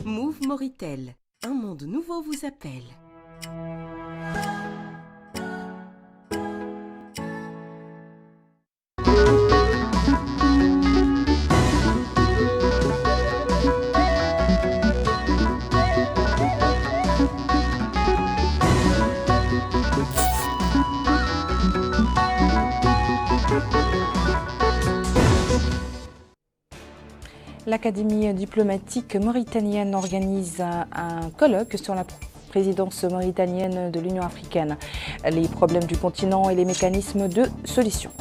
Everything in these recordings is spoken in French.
Move Moritel, un monde nouveau vous appelle. L'Académie diplomatique mauritanienne organise un colloque sur la présidence mauritanienne de l'Union africaine, les problèmes du continent et les mécanismes de solution.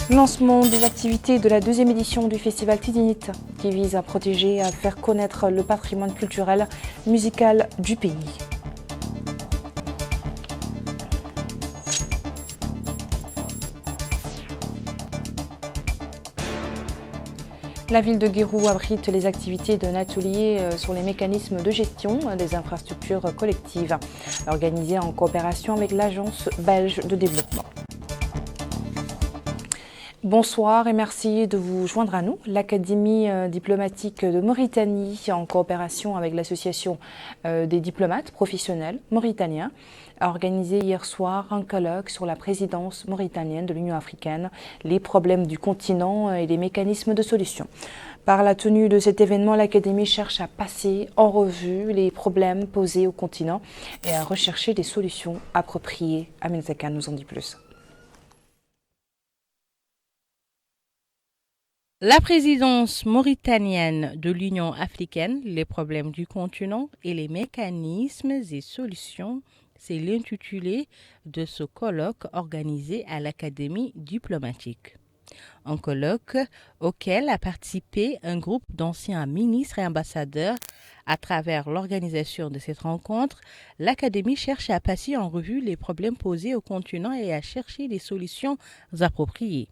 Lancement des activités de la deuxième édition du festival Tidinit qui vise à protéger et à faire connaître le patrimoine culturel musical du pays. La ville de Guérou abrite les activités d'un atelier sur les mécanismes de gestion des infrastructures collectives, organisé en coopération avec l'Agence belge de développement. Bonsoir et merci de vous joindre à nous. L'Académie diplomatique de Mauritanie, en coopération avec l'Association des diplomates professionnels mauritaniens, a organisé hier soir un colloque sur la présidence mauritanienne de l'Union africaine, les problèmes du continent et les mécanismes de solution. Par la tenue de cet événement, l'Académie cherche à passer en revue les problèmes posés au continent et à rechercher des solutions appropriées. Amin Zaka nous en dit plus. La présidence mauritanienne de l'Union africaine, les problèmes du continent et les mécanismes et solutions, c'est l'intitulé de ce colloque organisé à l'Académie diplomatique. Un colloque auquel a participé un groupe d'anciens ministres et ambassadeurs. À travers l'organisation de cette rencontre, l'Académie cherche à passer en revue les problèmes posés au continent et à chercher des solutions appropriées.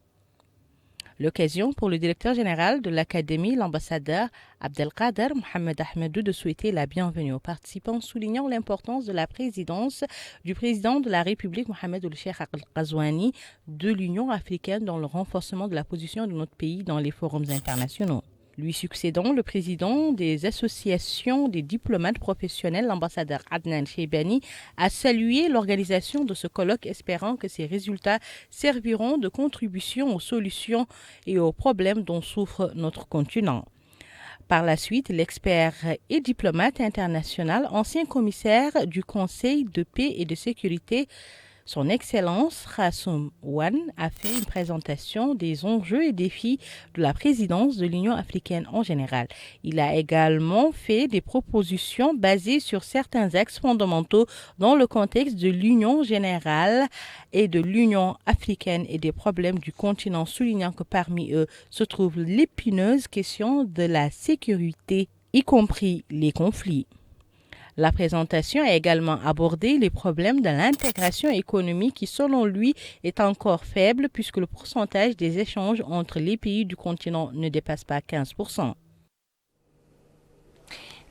L'occasion pour le directeur général de l'Académie, l'ambassadeur Abdelkader Mohamed Ahmedou, de souhaiter la bienvenue aux participants, soulignant l'importance de la présidence du président de la République, Mohamed Ould Cheikh Al Ghazouani, de l'Union africaine dans le renforcement de la position de notre pays dans les forums internationaux. Lui succédant, le président des associations des diplomates professionnels, l'ambassadeur Adnan Cheibani, a salué l'organisation de ce colloque, espérant que ces résultats serviront de contribution aux solutions et aux problèmes dont souffre notre continent. Par la suite, l'expert et diplomate international, ancien commissaire du Conseil de paix et de sécurité, Son Excellence Rassoum Wan, a fait une présentation des enjeux et défis de la présidence de l'Union africaine en général. Il a également fait des propositions basées sur certains axes fondamentaux dans le contexte de l'Union générale et de l'Union africaine et des problèmes du continent, soulignant que parmi eux se trouve l'épineuse question de la sécurité, y compris les conflits. La présentation a également abordé les problèmes de l'intégration économique qui, selon lui, est encore faible puisque le pourcentage des échanges entre les pays du continent ne dépasse pas 15%.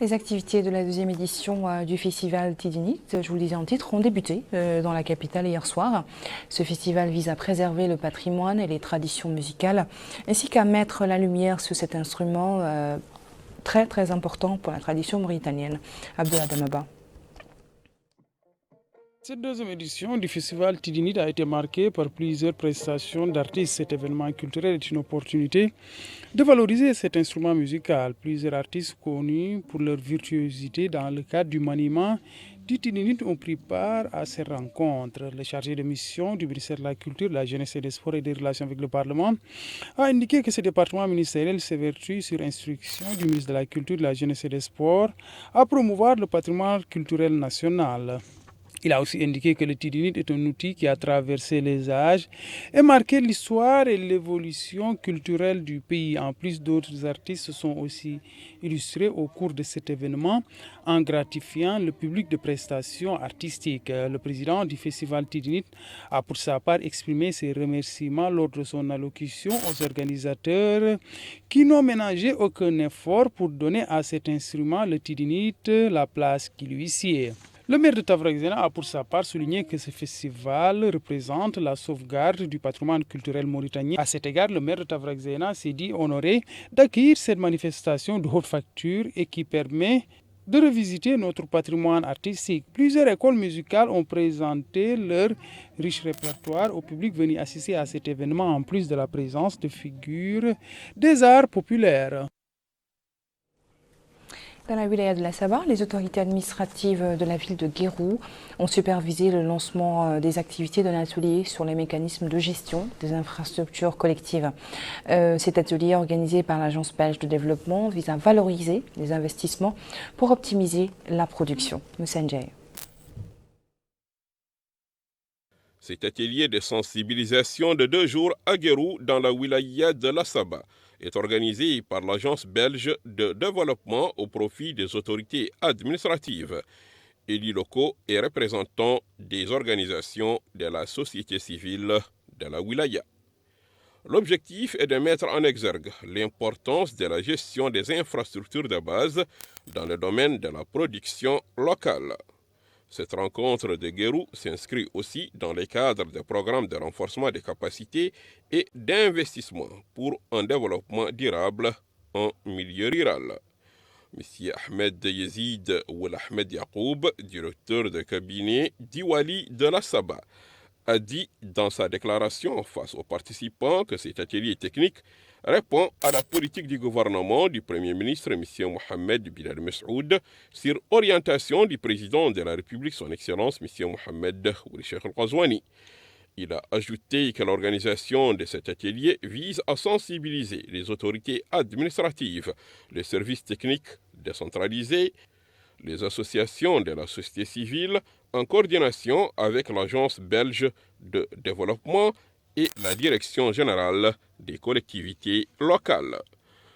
Les activités de la deuxième édition du festival Tidinit, je vous le disais en titre, ont débuté dans la capitale hier soir. Ce festival vise à préserver le patrimoine et les traditions musicales, ainsi qu'à mettre la lumière sur cet instrument très important pour la tradition mauritanienne. Abdullah Damaba. Cette deuxième édition du festival Tidinit a été marquée par plusieurs prestations d'artistes. Cet événement culturel est une opportunité de valoriser cet instrument musical. Plusieurs artistes connus pour leur virtuosité dans le cadre du maniement du Tidinit ont pris part à ces rencontres. Le chargé de mission du ministère de la Culture, de la Jeunesse et des Sports et des Relations avec le Parlement a indiqué que ce département ministériel s'évertue sur instruction du ministre de la Culture, de la Jeunesse et des Sports à promouvoir le patrimoine culturel national. Il a aussi indiqué que le Tidinit est un outil qui a traversé les âges et marqué l'histoire et l'évolution culturelle du pays. En plus, d'autres artistes se sont aussi illustrés au cours de cet événement en gratifiant le public de prestations artistiques. Le président du festival Tidinit a pour sa part exprimé ses remerciements lors de son allocution aux organisateurs qui n'ont ménagé aucun effort pour donner à cet instrument, le Tidinit, la place qui lui sied. Le maire de Tavraxena a pour sa part souligné que ce festival représente la sauvegarde du patrimoine culturel mauritanien. À cet égard, le maire de Tavraxena s'est dit honoré d'accueillir cette manifestation de haute facture et qui permet de revisiter notre patrimoine artistique. Plusieurs écoles musicales ont présenté leur riche répertoire au public venu assister à cet événement en plus de la présence de figures des arts populaires. Dans la wilaya de la Sabah, les autorités administratives de la ville de Guérou ont supervisé le lancement des activités d'un atelier sur les mécanismes de gestion des infrastructures collectives. Cet atelier organisé par l'Agence belge de développement vise à valoriser les investissements pour optimiser la production. Moussanjay. Cet atelier de sensibilisation de 2 jours à Guérou dans la wilaya de la Sabah est organisé par l'Agence belge de développement au profit des autorités administratives, élus locaux et représentants des organisations de la société civile de la wilaya. L'objectif est de mettre en exergue l'importance de la gestion des infrastructures de base dans le domaine de la production locale. Cette rencontre de Guérou s'inscrit aussi dans le cadre des programmes de renforcement des capacités et d'investissement pour un développement durable en milieu rural. M. Ahmed Yazid Oul Ahmed Yacoub, directeur de cabinet d'Iwali de la Sabah, a dit dans sa déclaration face aux participants que cet atelier technique répond à la politique du gouvernement du Premier ministre M. Mohamed Bilal Messoud sur orientation du président de la République, son Excellence M. Mohamed Ould Cheikh Al-Ghazouani. Il a ajouté que l'organisation de cet atelier vise à sensibiliser les autorités administratives, les services techniques décentralisés, les associations de la société civile en coordination avec l'Agence belge de développement et la Direction générale des collectivités locales.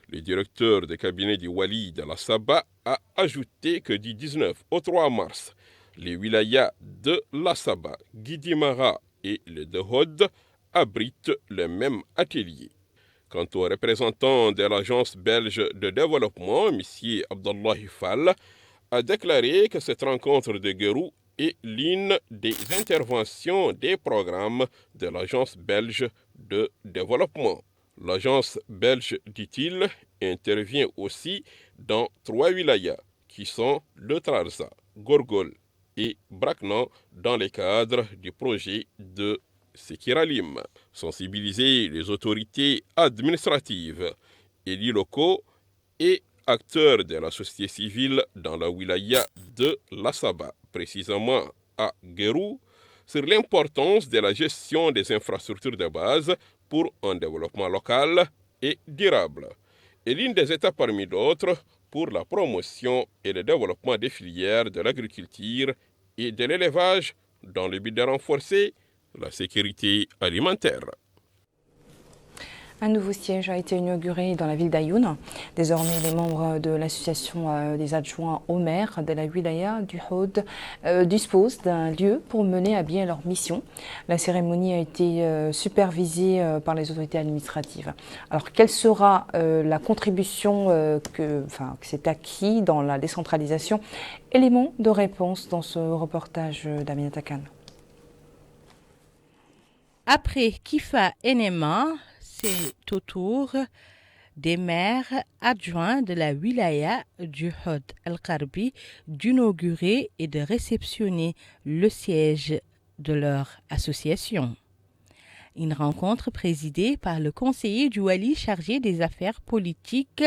Le directeur de cabinet du Wali de la Sabah a ajouté que du 19 au 3 mars, les wilayas de la Sabah, Guidimara et le Dehod abritent le même atelier. Quant aux représentants de l'Agence belge de développement, M. Abdallahi Fall, a déclaré que cette rencontre de Guérou est l'une des interventions des programmes de l'Agence belge de développement. L'Agence belge, dit-il, intervient aussi dans 3 wilayas qui sont le Trarza, Gorgol et Braknan dans le cadre du projet de Sekiralim. Sensibiliser les autorités administratives, élus locaux et acteurs de la société civile dans la wilaya de la Sabah, précisément à Guérou, sur l'importance de la gestion des infrastructures de base pour un développement local et durable, et l'une des étapes parmi d'autres pour la promotion et le développement des filières de l'agriculture et de l'élevage dans le but de renforcer la sécurité alimentaire. Un nouveau siège a été inauguré dans la ville d'Ayoun. Désormais, les membres de l'association des adjoints au maire de la wilaya du Hod disposent d'un lieu pour mener à bien leur mission. La cérémonie a été supervisée par les autorités administratives. Alors, quelle sera la contribution que s'est acquis dans la décentralisation? Élément de réponse dans ce reportage d'Aminata Khan. Après Kifa Enema, c'est au tour des maires adjoints de la wilaya du Hod El-Karbi d'inaugurer et de réceptionner le siège de leur association. Une rencontre présidée par le conseiller du Wali chargé des affaires politiques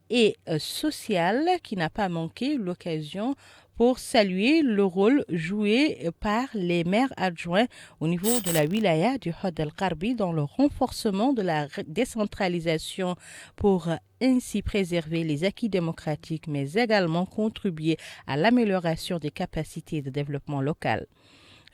et sociales qui n'a pas manqué l'occasion pour saluer le rôle joué par les maires adjoints au niveau de la wilaya du Hod El-Karbi dans le renforcement de la décentralisation pour ainsi préserver les acquis démocratiques mais également contribuer à l'amélioration des capacités de développement local.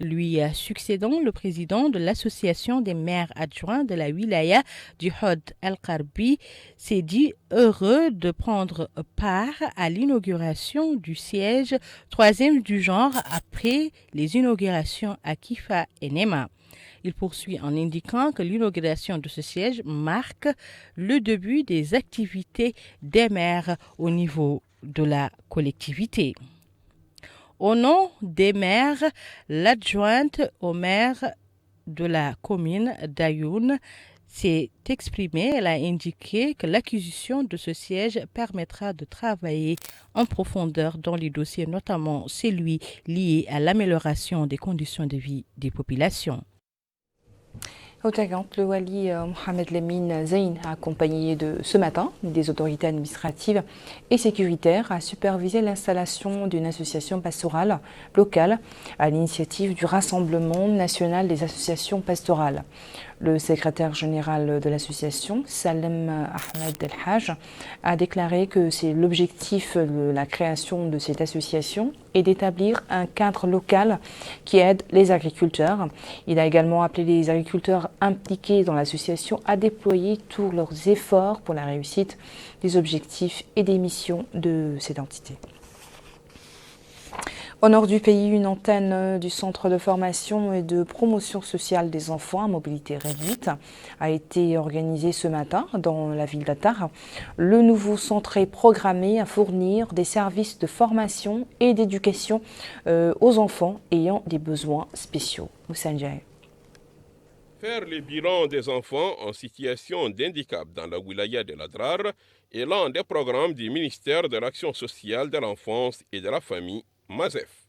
Lui succédant, le président de l'association des maires adjoints de la wilaya du Hod El-Karbi s'est dit heureux de prendre part à l'inauguration du siège 3e du genre après les inaugurations à Kifa et Nema. Il poursuit en indiquant que l'inauguration de ce siège marque le début des activités des maires au niveau de la collectivité. Au nom des maires, l'adjointe au maire de la commune d'Ayoun s'est exprimée. Elle a indiqué que l'acquisition de ce siège permettra de travailler en profondeur dans les dossiers, notamment celui lié à l'amélioration des conditions de vie des populations. Otagan, le wali Mohamed Lamine Zain, accompagné de ce matin des autorités administratives et sécuritaires, a supervisé l'installation d'une association pastorale locale à l'initiative du Rassemblement national des associations pastorales. Le secrétaire général de l'association, Salem Ahmed El Haj, a déclaré que c'est l'objectif de la création de cette association et d'établir un cadre local qui aide les agriculteurs. Il a également appelé les agriculteurs impliqués dans l'association à déployer tous leurs efforts pour la réussite des objectifs et des missions de cette entité. Au nord du pays, une antenne du Centre de formation et de promotion sociale des enfants à mobilité réduite a été organisée ce matin dans la ville d'Atar. Le nouveau centre est programmé à fournir des services de formation et d'éducation aux enfants ayant des besoins spéciaux. Moussa Ndiaye. Faire le bilan des enfants en situation d'handicap dans la wilaya de l'Adrar est l'un des programmes du ministère de l'Action sociale de l'enfance et de la famille, MASEF.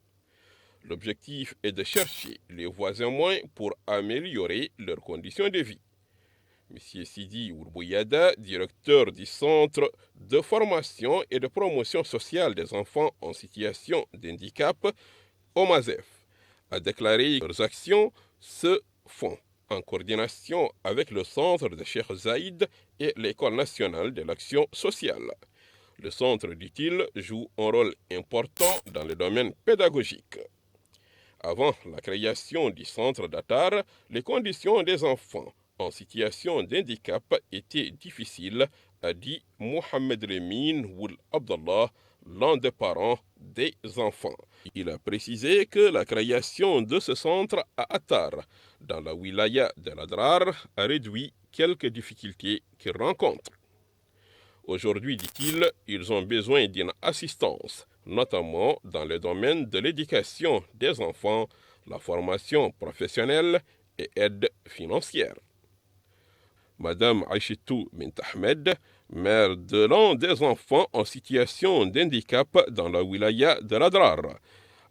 L'objectif est de chercher les voies et moyens pour améliorer leurs conditions de vie. M. Sidi Ourbouyada, directeur du Centre de formation et de promotion sociale des enfants en situation d'handicap, au MASEF, a déclaré que leurs actions se font en coordination avec le centre de Cheikh Zayed et l'École nationale de l'action sociale. Le centre, dit-il, joue un rôle important dans le domaine pédagogique. Avant la création du centre d'Atar, les conditions des enfants en situation d'handicap étaient difficiles, a dit Mohamed Lamine Woul Abdallah, l'un des parents des enfants. Il a précisé que la création de ce centre à Atar, dans la wilaya de l'Adrar, a réduit quelques difficultés qu'ils rencontrent. Aujourd'hui, dit-il, ils ont besoin d'une assistance, notamment dans le domaine de l'éducation des enfants, la formation professionnelle et aide financière. Madame Aïchitou Bint Ahmed, mère de l'un des enfants en situation d'handicap dans la wilaya de l'Adrar,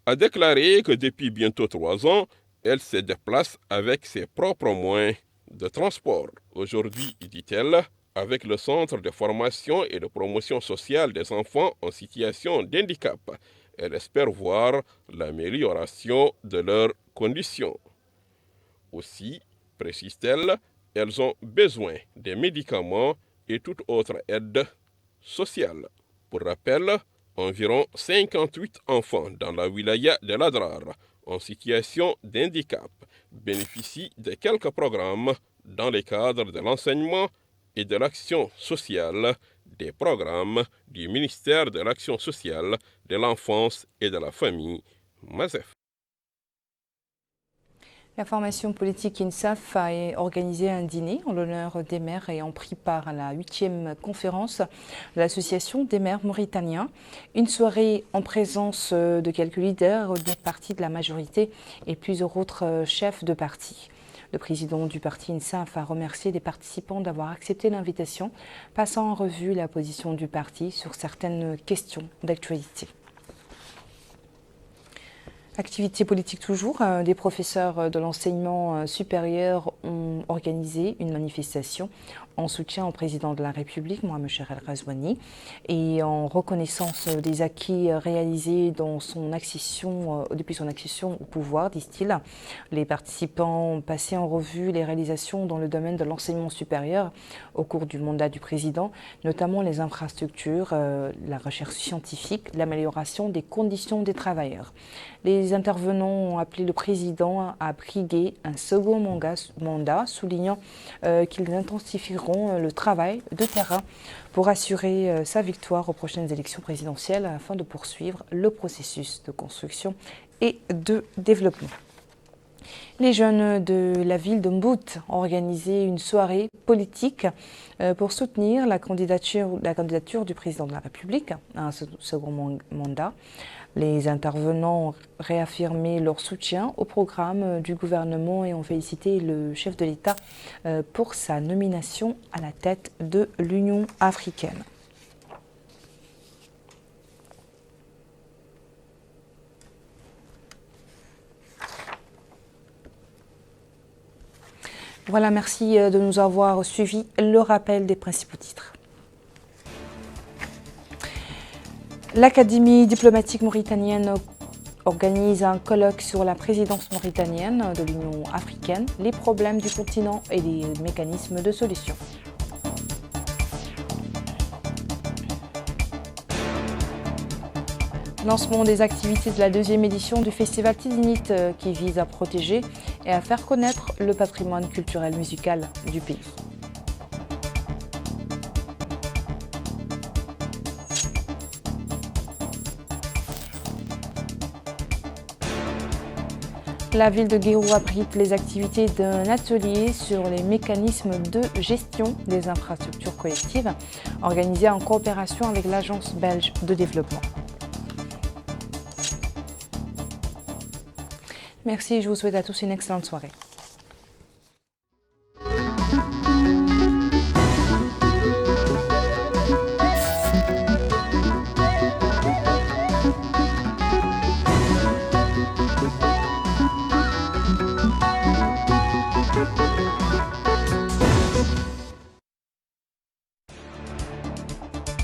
a déclaré que depuis bientôt 3 ans, elle se déplace avec ses propres moyens de transport. Aujourd'hui, dit-elle, avec le Centre de formation et de promotion sociale des enfants en situation d'handicap, elle espère voir l'amélioration de leurs conditions. Aussi, précise-t-elle, elles ont besoin des médicaments et toute autre aide sociale. Pour rappel, environ 58 enfants dans la wilaya de l'Adrar en situation d'handicap bénéficient de quelques programmes dans le cadre de l'enseignement et de l'action sociale, des programmes du ministère de l'Action sociale, de l'enfance et de la famille, MASEF. La formation politique INSAF a organisé un dîner en l'honneur des maires ayant pris part à la 8e conférence de l'Association des maires mauritaniens. Une soirée en présence de quelques leaders des partis de la majorité et plusieurs autres chefs de parti. Le président du parti INSAF a remercié les participants d'avoir accepté l'invitation, passant en revue la position du parti sur certaines questions d'actualité. Activité politique toujours, des professeurs de l'enseignement supérieur ont organisé une manifestation en soutien au président de la République, Mohamed Cheikh El Ghazouani, et en reconnaissance des acquis réalisés dans son accession, depuis son accession au pouvoir, disent-ils. Les participants ont passé en revue les réalisations dans le domaine de l'enseignement supérieur au cours du mandat du président, notamment les infrastructures, la recherche scientifique, l'amélioration des conditions des travailleurs. Les intervenants ont appelé le président à briguer un second mandat, soulignant qu'ils intensifieront le travail de terrain pour assurer sa victoire aux prochaines élections présidentielles afin de poursuivre le processus de construction et de développement. Les jeunes de la ville de Mbout ont organisé une soirée politique pour soutenir la candidature du président de la République à un second mandat. Les intervenants ont réaffirmé leur soutien au programme du gouvernement et ont félicité le chef de l'État pour sa nomination à la tête de l'Union africaine. Voilà, merci de nous avoir suivis. Le rappel des principaux titres. L'Académie diplomatique mauritanienne organise un colloque sur la présidence mauritanienne de l'Union africaine, les problèmes du continent et les mécanismes de solution. Lancement des activités de la deuxième édition du Festival Tidinit qui vise à protéger et à faire connaître le patrimoine culturel musical du pays. La ville de Guérou abrite les activités d'un atelier sur les mécanismes de gestion des infrastructures collectives organisé en coopération avec l'Agence belge de développement. Merci, je vous souhaite à tous une excellente soirée.